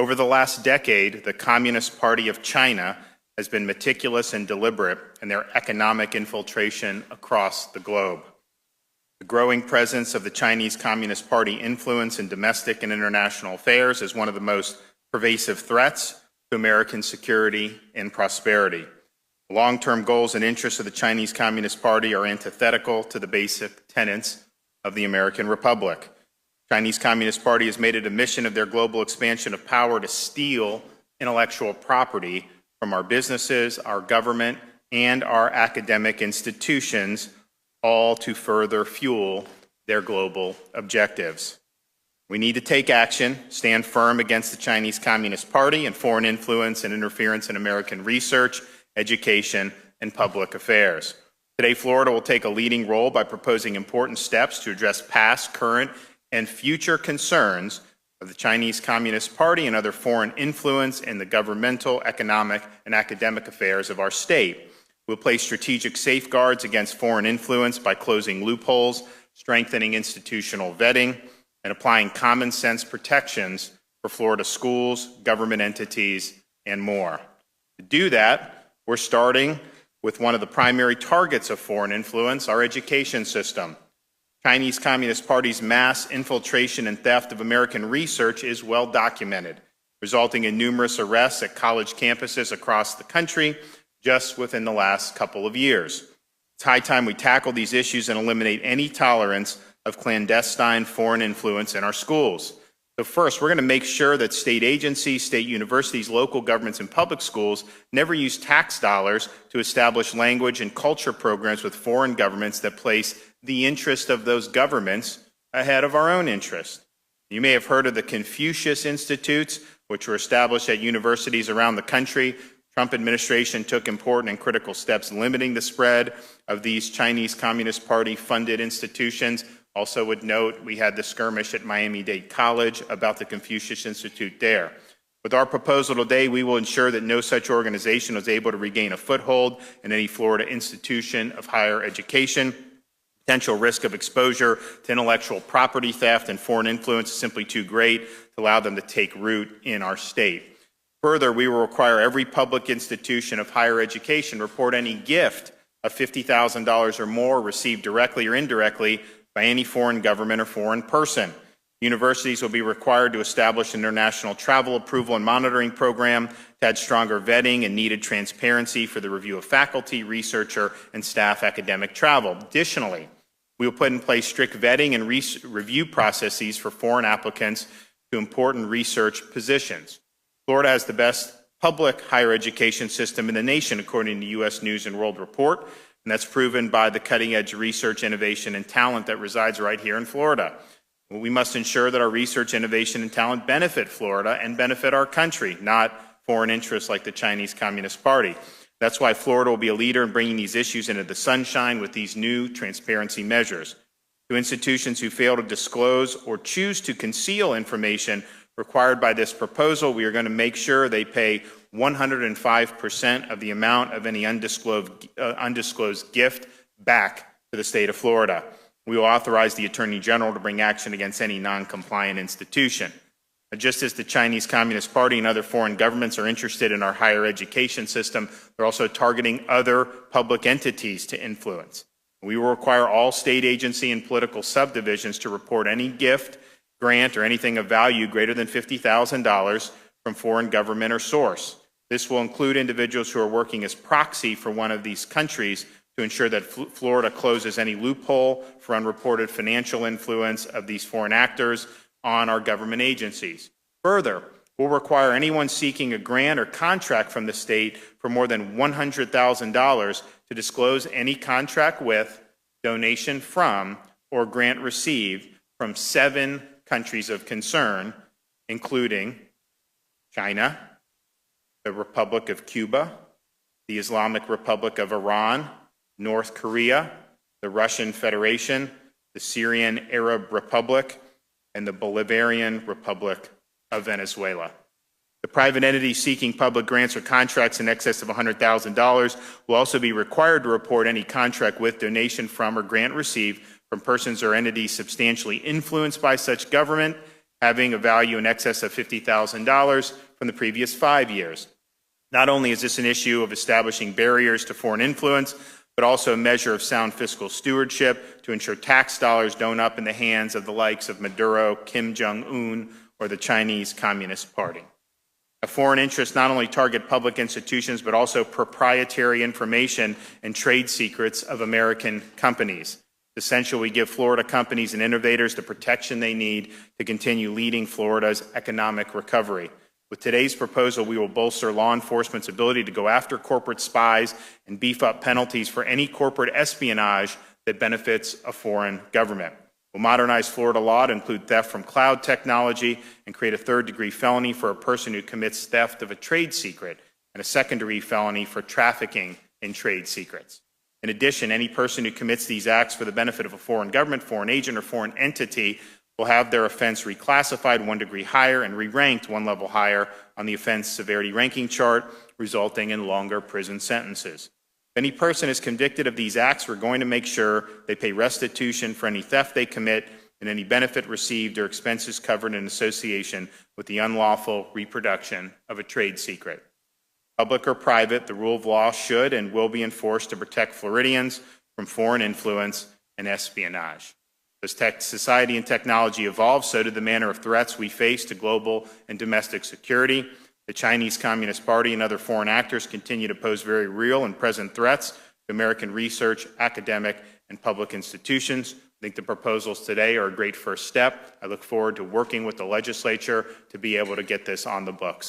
Over the last decade, the Communist Party of China has been meticulous and deliberate in their economic infiltration across the globe. The growing presence of the Chinese Communist Party influence in domestic and international affairs is one of the most pervasive threats to American security and prosperity. The long-term goals and interests of the Chinese Communist Party are antithetical to the basic tenets of the American Republic. The Chinese Communist Party has made it a mission of their global expansion of power to steal intellectual property from our businesses, our government, and our academic institutions, all to further fuel their global objectives. We need to take action, stand firm against the Chinese Communist Party and foreign influence and interference in American research, education, and public affairs. Today, Florida will take a leading role by proposing important steps to address past, current, and future concerns of the Chinese Communist Party and other foreign influence in the governmental, economic, and academic affairs of our state. We'll place strategic safeguards against foreign influence by closing loopholes, strengthening institutional vetting, and applying common sense protections for Florida schools, government entities, and more. To do that, we're starting with one of the primary targets of foreign influence, our education system. Chinese Communist Party's mass infiltration and theft of American research is well documented, resulting in numerous arrests at college campuses across the country just within the last couple of years. It's high time we tackle these issues and eliminate any tolerance of clandestine foreign influence in our schools. So first, we're going to make sure that state agencies, state universities, local governments, and public schools never use tax dollars to establish language and culture programs with foreign governments that place the interest of those governments ahead of our own interest. You may have heard of the Confucius Institutes, which were established at universities around the country. Trump administration took important and critical steps limiting the spread of these Chinese Communist Party funded institutions. Also would note we had the skirmish at Miami-Dade College about the Confucius Institute there. With our proposal today, we will ensure that no such organization is able to regain a foothold in any Florida institution of higher education. Potential risk of exposure to intellectual property theft and foreign influence is simply too great to allow them to take root in our state. Further, we will require every public institution of higher education report any gift of $50,000 or more received directly or indirectly by any foreign government or foreign person. Universities will be required to establish an international travel approval and monitoring program to add stronger vetting and needed transparency for the review of faculty, researcher, and staff academic travel. Additionally, we will put in place strict vetting and review processes for foreign applicants to important research positions. Florida has the best public higher education system in the nation, according to U.S. News and World Report, and that's proven by the cutting-edge research, innovation, and talent that resides right here in Florida. We must ensure that our research, innovation, and talent benefit Florida and benefit our country, not foreign interests like the Chinese Communist Party. That's why Florida will be a leader in bringing these issues into the sunshine with these new transparency measures. To institutions who fail to disclose or choose to conceal information required by this proposal, we are going to make sure they pay 105% of the amount of any undisclosed gift back to the state of Florida. We will authorize the Attorney General to bring action against any non-compliant institution. Just as the Chinese Communist Party and other foreign governments are interested in our higher education system, they're also targeting other public entities to influence. We will require all state agency and political subdivisions to report any gift, grant, or anything of value greater than $50,000 from foreign government or source. This will include individuals who are working as proxy for one of these countries to ensure that Florida closes any loophole for unreported financial influence of these foreign actors on our government agencies. Further, we'll require anyone seeking a grant or contract from the state for more than $100,000 to disclose any contract with, donation from, or grant received from 7 countries of concern, including China, the Republic of Cuba, the Islamic Republic of Iran, North Korea, the Russian Federation, the Syrian Arab Republic, and the Bolivarian Republic of Venezuela. The private entities seeking public grants or contracts in excess of $100,000 will also be required to report any contract with, donation from, or grant received from persons or entities substantially influenced by such government having a value in excess of $50,000 from the previous 5 years. Not only is this an issue of establishing barriers to foreign influence, but also a measure of sound fiscal stewardship to ensure tax dollars don't end up in the hands of the likes of Maduro, Kim Jong-un, or the Chinese Communist Party. Foreign interests not only target public institutions, but also proprietary information and trade secrets of American companies. It's essential we give Florida companies and innovators the protection they need to continue leading Florida's economic recovery. With today's proposal, we will bolster law enforcement's ability to go after corporate spies and beef up penalties for any corporate espionage that benefits a foreign government. We'll modernize Florida law to include theft from cloud technology and create a third-degree felony for a person who commits theft of a trade secret and a second-degree felony for trafficking in trade secrets. In addition, any person who commits these acts for the benefit of a foreign government, foreign agent, or foreign entity will have their offense reclassified 1 degree higher and re-ranked 1 level higher on the offense severity ranking chart, resulting in longer prison sentences. If any person is convicted of these acts, we're going to make sure they pay restitution for any theft they commit and any benefit received or expenses covered in association with the unlawful reproduction of a trade secret. Public or private, the rule of law should and will be enforced to protect Floridians from foreign influence and espionage. As society and technology evolve, so do the manner of threats we face to global and domestic security. The Chinese Communist Party and other foreign actors continue to pose very real and present threats to American research, academic, and public institutions. I think the proposals today are a great first step. I look forward to working with the legislature to be able to get this on the books.